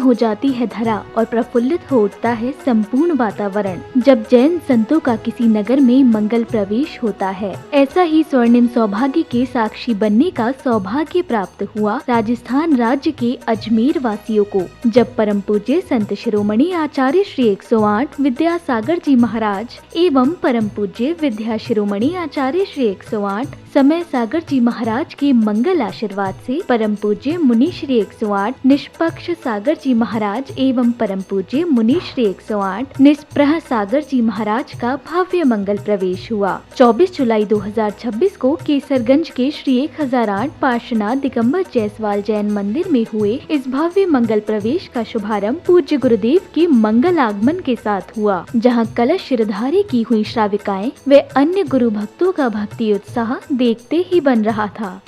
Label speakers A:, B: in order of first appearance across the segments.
A: हो जाती है धरा और प्रफुल्लित हो उठता है संपूर्ण वातावरण जब जैन संतों का किसी नगर में मंगल प्रवेश होता है। ऐसा ही स्वर्णिम सौभाग्य के साक्षी बनने का सौभाग्य प्राप्त हुआ राजस्थान राज्य के अजमेर वासियों को, जब परम पूज्य संत शिरोमणि आचार्य श्री 108 विद्यासागर जी महाराज एवं परम पूज्य विद्या शिरोमणि आचार्य श्री 108 समय सागर जी महाराज के मंगल आशीर्वाद से परम पूज्य मुनि श्री 108 निष्पक्ष सागर जी महाराज एवं परम पूज्य मुनि श्री 108 निष्प्रह सागर जी महाराज का भव्य मंगल प्रवेश हुआ। 24 जुलाई 2026 को केसरगंज के श्री 1008 पार्श्वनाथ दिगंबर जायसवाल जैन मंदिर में हुए इस भव्य मंगल प्रवेश का शुभारंभ पूज्य गुरुदेव के मंगल आगमन के साथ हुआ, जहां कलश शिरधारी की हुई श्राविकाएं व अन्य गुरु भक्तों का भक्ति उत्साह देखते ही बन रहा था।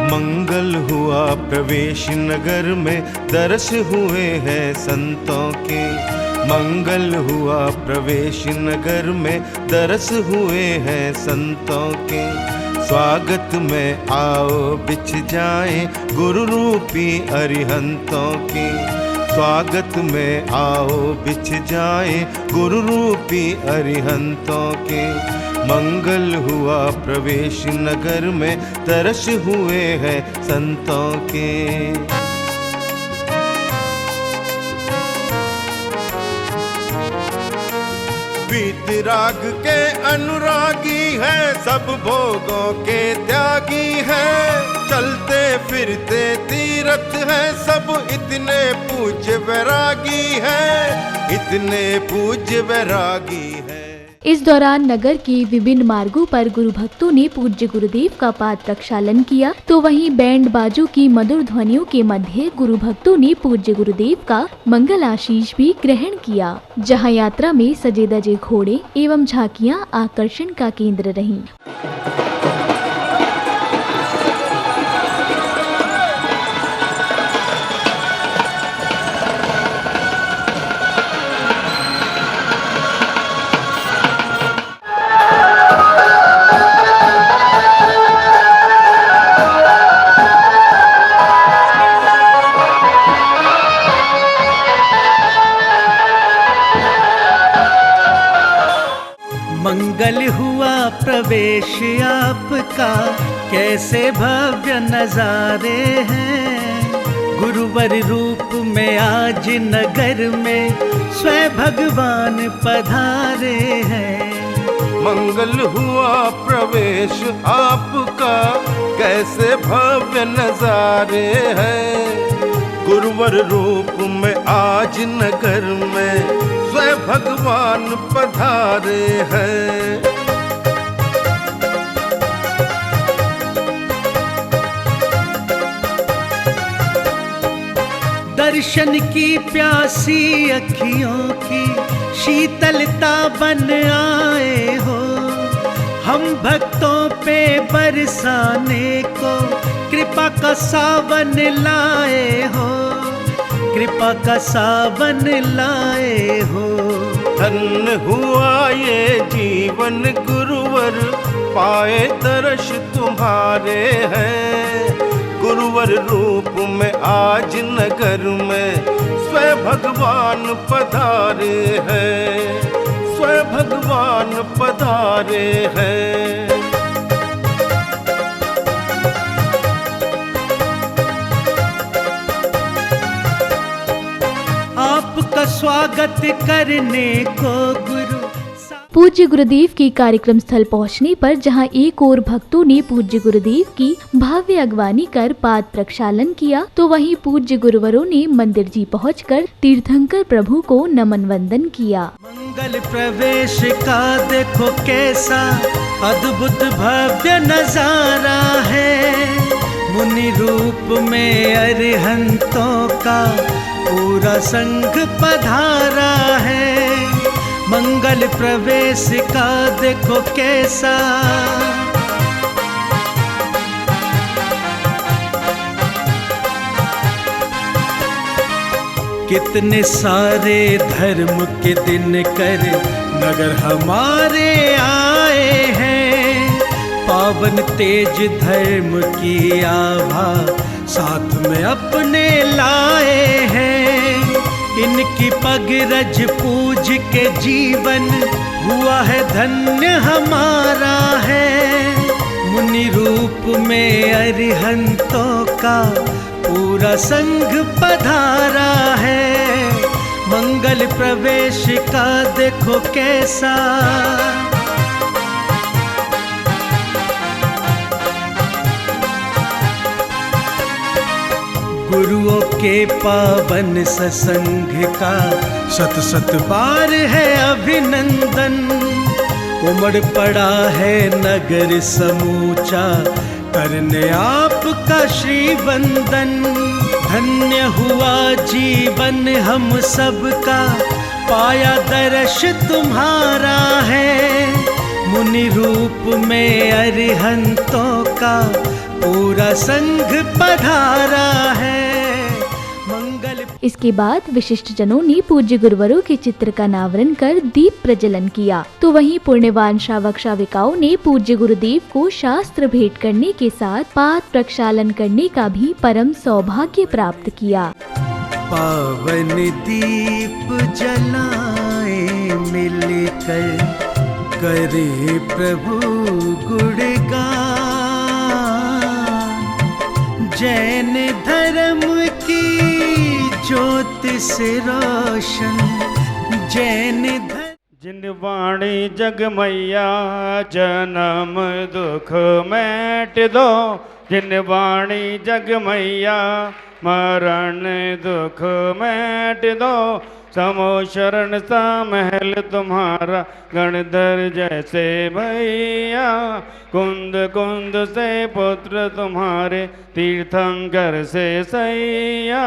B: मंगल हुआ प्रवेश नगर में, दर्श हुए हैं संतों के। मंगल हुआ प्रवेश नगर में, दर्श हुए हैं संतों के। स्वागत में आओ बिछ जाएं गुरु रूपी अरिहंतों के। स्वागत में आओ बिछ जाएं गुरु रूपी अरिहंतों के। मंगल हुआ प्रवेश नगर में, दर्श हुए हैं संतों के। वीतराग के अनुरागी हैं, सब भोगों के त्यागी हैं। चलते फिरते तीर्थ हैं, सब इतने पूज्य वैरागी हैं, इतने पूज्य वैरागी हैं।
A: इस दौरान नगर के विभिन्न मार्गों पर गुरु भक्तों ने पूज्य गुरुदेव का पाद प्रक्षालन किया, तो वहीं बैंड बाजों की मधुर ध्वनियों के मध्य गुरु भक्तों ने पूज्य गुरुदेव का मंगल आशीष भी ग्रहण किया, जहां यात्रा में सजे धजे घोड़े एवं झांकियां आकर्षण का केंद्र रहीं।
C: मंगल हुआ प्रवेश आपका, कैसे भव्य नजारे हैं। गुरुवर रूप में आज नगर में स्वयं भगवान पधारे हैं।
B: मंगल हुआ प्रवेश आपका, कैसे भव्य नजारे हैं। गुरुवर रूप में आज नगर में स्वयं भगवान पधारे हैं।
C: दर्शन की प्यासी अखियों की शीतलता बन आए हो। हम भक्तों पे बरसाने को कृपा का सावन लाए हो, कृपा का सावन लाए हो।
B: धन्य हुआ ये जीवन गुरुवर, पाए दर्श तुम्हारे हैं। गुरुवर रूप में आज नगर में स्वयं भगवान पधारे हैं, स्वयं भगवान पधारे हैं।
C: आपका स्वागत करने को गुरु।
A: पूज्य गुरुदेव के कार्यक्रम स्थल पहुंचने पर जहां एक और भक्तों ने पूज्य गुरुदेव की भव्य अगवानी कर पाद प्रक्षालन किया, तो वहीं पूज्य गुरुवरों ने मंदिर जी पहुंचकर तीर्थंकर प्रभु को नमन वंदन किया।
C: मंगल प्रवेश का देखो कैसा अद्भुत भव्य नजारा है। मुनि रूप में अरिहंतों का पूरा संघ पधारा है। मंगल मंगल प्रवेश का देखो कैसा, कितने सारे धर्म के दिन कर नगर हमारे आए हैं। पावन तेज धर्म की आभा साथ में अपने लाए हैं। इनकी पग रज पूज के जीवन हुआ है धन्य हमारा है। मुनि रूप में अरिहंतों का पूरा संघ पधारा है। मंगल प्रवेश का देखो कैसा, गुरुओं के पावन सत्संग का सत सत बार है अभिनंदन। उमड़ पड़ा है नगर समूचा करने आपका श्री वंदन। धन्य हुआ जीवन हम सबका पाया दर्श तुम्हारा है। मुनि रूप में अरिहंतों का पूरा संघ पधारा है।
A: इसके बाद विशिष्ट जनों ने पूज्य गुरुवरों के चित्र का अनावरण कर दीप प्रज्वलन किया, तो वहीं पुण्यवान श्रावक श्राविकाओं ने पूज्य गुरुदेव को शास्त्र भेंट करने के साथ पाद प्रक्षालन करने का भी परम सौभाग्य प्राप्त किया।
C: पावन दीप जलाए मिलकर करे प्रभु गुणगान। जैन धर्म की ज्योत से रोशन जैन
D: जिन वाणी जग मैया जन्म दुख मैट दो। जिन वाणी जग मैया मरण दुख मैट दो। समो शरण सा महल तुम्हारा गणधर जैसे भैया। कुंद कुंद से पुत्र तुम्हारे तीर्थंकर से सैया।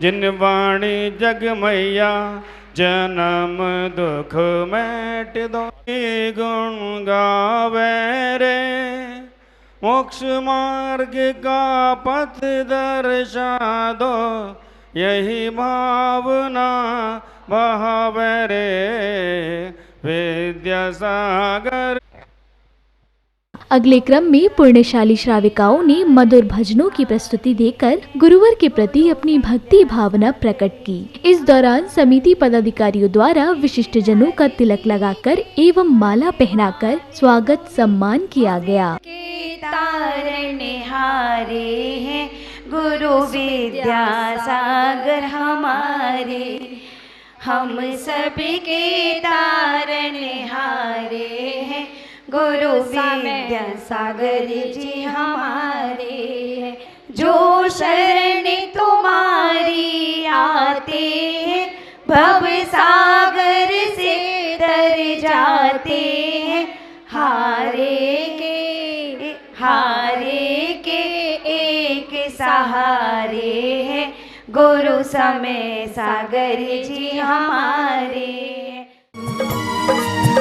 D: जिन वाणी जग मैया जन्म दुख मैट दो। गुण गावे रे मोक्ष मार्ग का पथ दर्शा दो। यही भावना बहावे रे विद्यासागर।
A: अगले क्रम में पुण्यशाली श्राविकाओं ने मधुर भजनों की प्रस्तुति देकर गुरुवर के प्रति अपनी भक्ति भावना प्रकट की। इस दौरान समिति पदाधिकारियों द्वारा विशिष्ट जनों का तिलक लगाकर एवं माला पहनाकर स्वागत सम्मान किया गया।
E: तारणहारे हैं गुरु विद्यासागर हमारे। हम सबके तारणहारे हैं गुरु विद्यासागर जी हमारे। जो शरण तुम्हारी आते हैं भव सागर से तर जाते हैं। हारे के एक सहारे हैं गुरु समय सागर जी हमारे।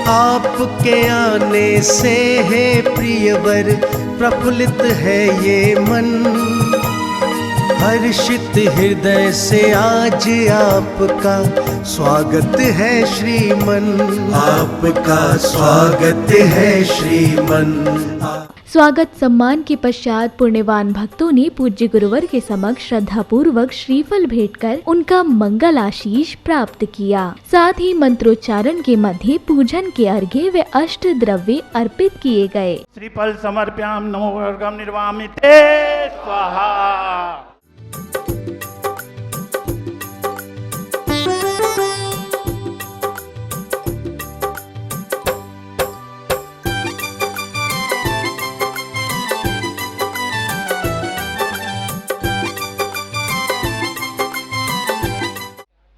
C: आपके आने से है प्रियवर प्रफुल्लित है ये मन। हर्षित हृदय से आज आपका स्वागत है श्रीमन। आपका स्वागत है श्रीमन।
A: स्वागत सम्मान के पश्चात पुण्यवान भक्तों ने पूज्य गुरुवर के समक्ष श्रद्धा पूर्वक श्रीफल भेंट कर उनका मंगल आशीष प्राप्त किया। साथ ही मंत्रोच्चारण के मध्य पूजन के अर्घ्य व अष्ट द्रव्य अर्पित किए गए।
D: श्रीफल समर्प्याम नमो वर्गम निर्वामि ते स्वाहा।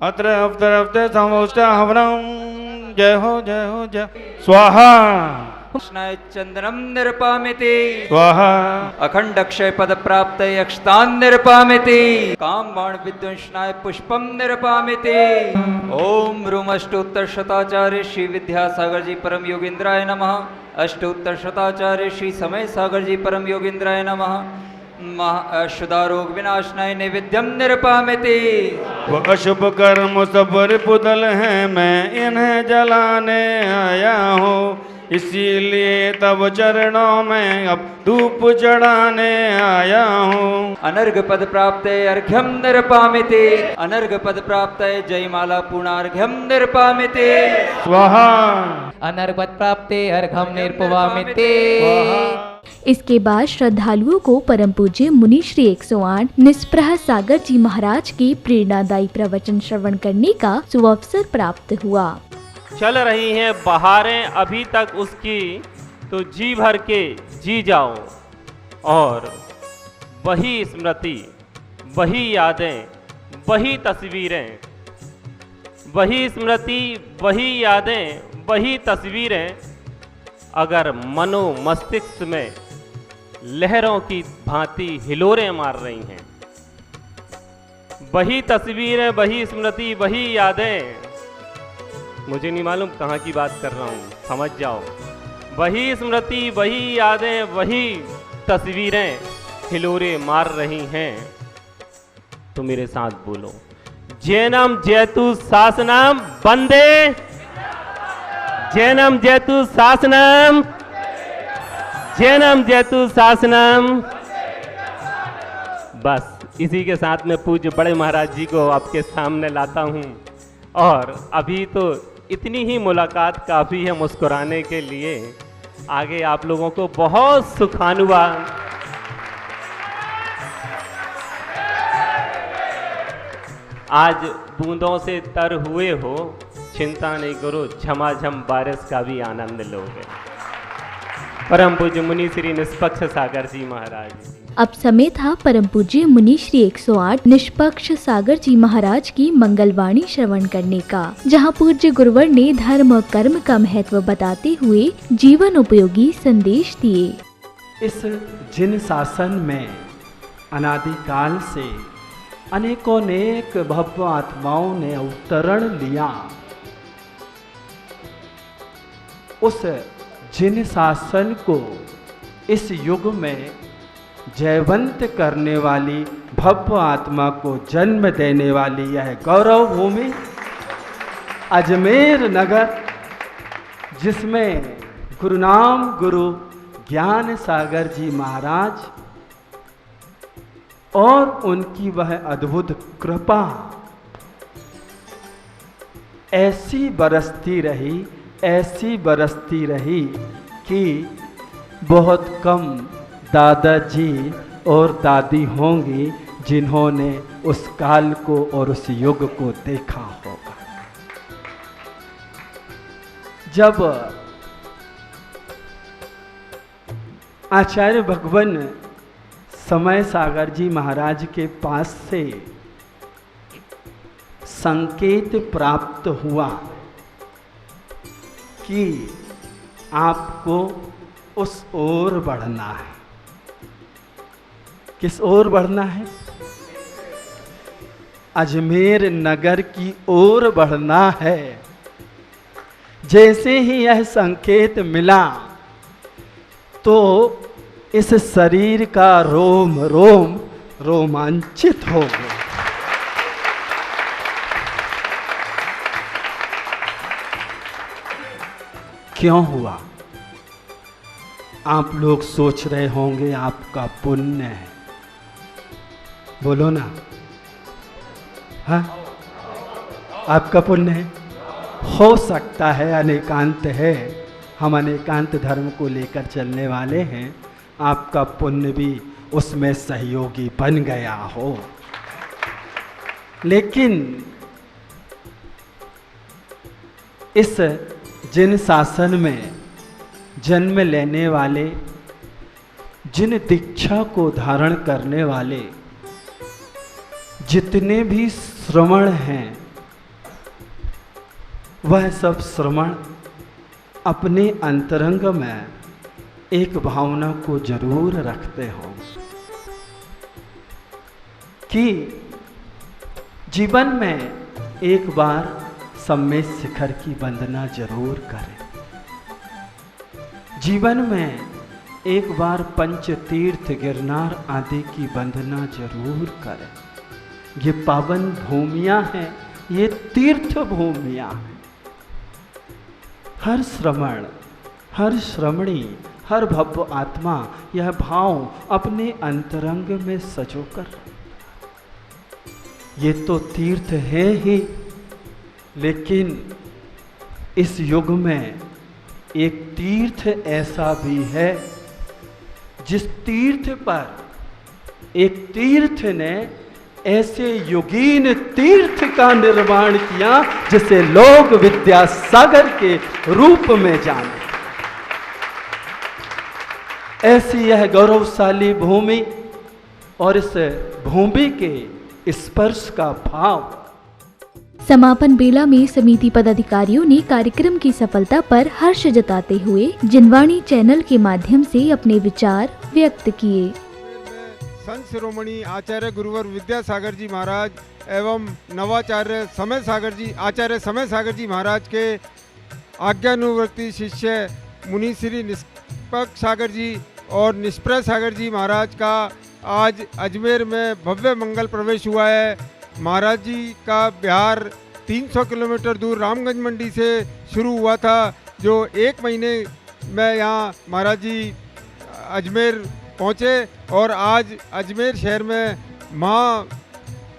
D: अत्र अवतरवते समोष्ट हवनम। जय हो जय हो जय स्वाहा।
F: कृष्णाय चंद्रम निरपामिति
D: स्वाहा।
F: अखंड अक्षय पद प्राप्त यक्षतान निरपामिति। काम बाण विध्वंसनाय पुष्पम निरपामिति। ओम रूम ओम अष्टोत्तर शताचार्य श्री विद्यासागर जी परम योगेंद्राय नमः। अष्टोत्तर शताचार्य श्री समय सागर जी परम योगेंद्राय नमः। शुदारोग विनाशनाय नैवेद्यम निरपामिति।
D: वो अशुभ कर्म सब पुदल हैं, मैं इन्हें जलाने आया हूँ, इसीलिए तब चरणों में अब धूप चढ़ाने आया हूँ।
F: अनर्घ पद प्राप्त अर्घ्यम निरपामिति। अनर्घ पद प्राप्त जयमाला पूर्णार्घ्यम निरपामिति।
D: स्वाहा।
G: अनर्घ पद प्राप्ते अर्घम निरपवामिते।
A: इसके बाद श्रद्धालुओं को परम पूज्य मुनि श्री 108 निष्प्रह सागर जी महाराज के प्रेरणादायी प्रवचन श्रवण करने का सुअवसर प्राप्त हुआ।
H: चल रही हैं बहारें अभी तक उसकी, तो जी भर के जी जाओ और वही स्मृति, वही यादें, वही तस्वीरें, वही स्मृति, वही यादें, वही तस्वीरें अगर मनो मस्तिष्क में लहरों की भांति हिलोरें मार रही हैं, वही तस्वीरें, वही स्मृति, वही यादें, मुझे नहीं मालूम कहाँ की बात कर रहा हूँ, समझ जाओ। वही स्मृति, वही यादें, वही तस्वीरें हिलोरे मार रही हैं, तो मेरे साथ बोलो, जैनम जैतु शासनम वंदे, जैनम जैतु शासनम, जैनम जैतु शासनम। बस इसी के साथ में पूज्य बड़े महाराज जी को आपके सामने लाता हूँ, और अभी तो इतनी ही मुलाकात काफ़ी है मुस्कुराने के लिए। आगे आप लोगों को बहुत सुखानुवाद। आज बूंदों से तर हुए हो, चिंता नहीं करो, झमाझम बारिश का भी आनंद लोगे। परम पूज्य मुनि श्री निष्पक्ष सागर जी महाराज।
A: अब समय था परम पूज्य मुनि श्री 108 निष्पक्ष सागर जी महाराज की मंगलवाणी श्रवण करने का, जहां पूज्य गुरुवर ने धर्म और कर्म का महत्व बताते हुए जीवन उपयोगी संदेश दिए।
I: इस जिन शासन में अनादिकाल से अनेकों नेक भव्य आत्माओं ने अवतरण लिया, उस जिन शासन को इस युग में जयवंत करने वाली भव्य आत्मा को जन्म देने वाली यह गौरव भूमि अजमेर नगर, जिसमें गुरुनाम गुरु ज्ञान सागर जी महाराज और उनकी वह अद्भुत कृपा ऐसी बरसती रही कि बहुत कम दादाजी और दादी होंगी जिन्होंने उस काल को और उस युग को देखा होगा। जब आचार्य भगवान समय सागर जी महाराज के पास से संकेत प्राप्त हुआ कि आपको उस ओर बढ़ना है। किस ओर बढ़ना है? अजमेर नगर की ओर बढ़ना है। जैसे ही यह संकेत मिला तो इस शरीर का रोम रोम रोमांचित हो गया। क्यों हुआ? आप लोग सोच रहे होंगे आपका पुण्य है, बोलो ना, हाँ आपका पुण्य है। हो सकता है अनेकांत है, हम अनेकांत धर्म को लेकर चलने वाले हैं, आपका पुण्य भी उसमें सहयोगी बन गया हो। लेकिन इस जिन शासन में जन्म लेने वाले, जिन दीक्षा को धारण करने वाले जितने भी श्रवण हैं, वह सब श्रवण अपने अंतरंग में एक भावना को जरूर रखते हो कि जीवन में एक बार सम्मेद शिखर की वंदना जरूर करें। जीवन में एक बार पंच तीर्थ गिरनार आदि की वंदना जरूर करें। ये पावन भूमियां हैं, ये तीर्थ भूमियां हैं। हर श्रमण, हर श्रमणी, हर भव्य आत्मा यह भाव अपने अंतरंग में सजोकर, ये तो तीर्थ है ही, लेकिन इस युग में एक तीर्थ ऐसा भी है जिस तीर्थ पर एक तीर्थ ने ऐसे योगीन तीर्थ का निर्माण किया जिसे लोग विद्यासागर के रूप में जाने। ऐसी यह गौरवशाली भूमि और इस भूमि के स्पर्श का भाव।
A: समापन बेला में समिति पदाधिकारियों ने कार्यक्रम की सफलता पर हर्ष जताते हुए जिनवाणी चैनल के माध्यम से अपने विचार व्यक्त किए।
J: संत शिरोमणि आचार्य गुरुवर विद्यासागर जी महाराज एवं नवाचार्य समय सागर जी, आचार्य समय सागर जी महाराज के आज्ञानुवर्ती शिष्य मुनि श्री निष्पक्ष सागर जी और निष्प्रय सागर जी महाराज का आज अजमेर में भव्य मंगल प्रवेश हुआ है। महाराज जी का बिहार 300 किलोमीटर दूर रामगंज मंडी से शुरू हुआ था, जो 1 महीने में यहाँ महाराज जी अजमेर पहुँचे और आज अजमेर शहर में महा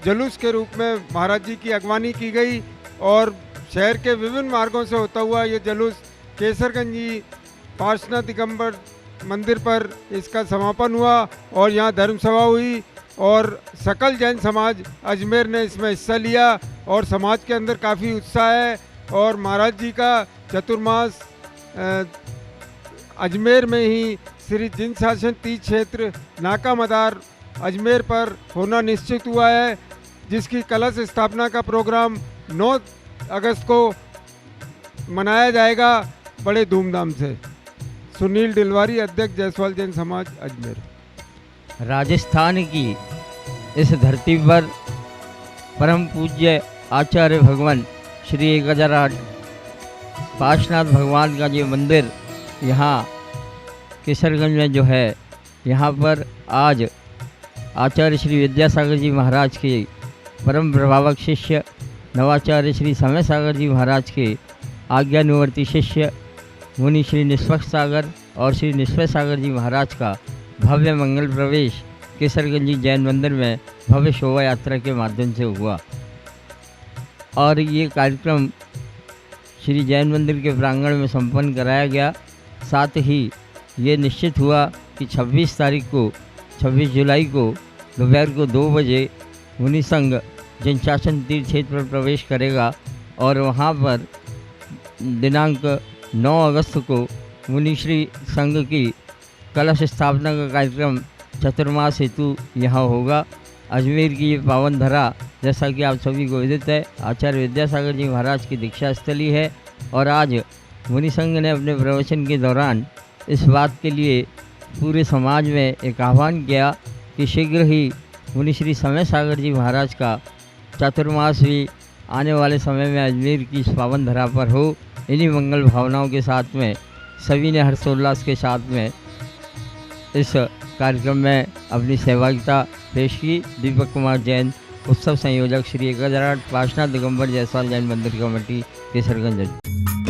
J: जुलूस के रूप में महाराज जी की अगवानी की गई और शहर के विभिन्न मार्गों से होता हुआ ये जुलूस केसरगंजी पार्श्वनाथ दिगंबर मंदिर पर इसका समापन हुआ और यहाँ धर्म सभा हुई और सकल जैन समाज अजमेर ने इसमें हिस्सा लिया और समाज के अंदर काफ़ी उत्साह है। और महाराज जी का चतुर्मास अजमेर में ही श्री जिन शासन तीर्थ क्षेत्र नाका मदार अजमेर पर होना निश्चित हुआ है, जिसकी कलश स्थापना का प्रोग्राम 9 अगस्त को मनाया जाएगा बड़े धूमधाम से। सुनील डिलवारी, अध्यक्ष जायसवाल जैन समाज अजमेर।
K: राजस्थान की इस धरती पर परम पूज्य आचार्य भगवान श्री 1008 पार्श्वनाथ भगवान का जो मंदिर यहाँ केसरगंज में जो है, यहाँ पर आज आचार्य श्री विद्यासागर जी महाराज के परम प्रभावक शिष्य नवाचार्य श्री समय सागर जी महाराज के आज्ञानुवर्ती शिष्य मुनि श्री निष्पक्ष सागर और श्री निष्पय सागर जी महाराज का भव्य मंगल प्रवेश केसरगंजी जैन मंदिर में भव्य शोभा यात्रा के माध्यम से हुआ। और ये कार्यक्रम श्री जैन मंदिर के प्रांगण में संपन्न कराया गया। साथ ही ये निश्चित हुआ कि 26 जुलाई को दोपहर को 2 बजे मुनि संघ जनशासन तीर्थ क्षेत्र पर प्रवेश करेगा और वहाँ पर दिनांक 9 अगस्त को मुनिश्री संघ की कलश स्थापना का कार्यक्रम चतुर्मास हेतु यहाँ होगा। अजमेर की ये पावन धरा, जैसा कि आप सभी को विदित है, आचार्य विद्यासागर जी महाराज की दीक्षा स्थली है। और आज मुनि संघ ने अपने प्रवचन के दौरान इस बात के लिए पूरे समाज में एक आह्वान किया कि शीघ्र ही मुनिश्री समय सागर जी महाराज का चतुर्मास भी आने वाले समय में अजमेर की इस पावन धरा पर हो। इन्हीं मंगल भावनाओं के साथ में सभी ने हर्षोल्लास के साथ में इस कार्यक्रम में अपनी सहभागिता पेश की। दीपक कुमार जैन, उत्सव संयोजक श्री 1008 पार्श्वनाथ दिगंबर जायसवाल जैन मंदिर कमेटी केसरगंज।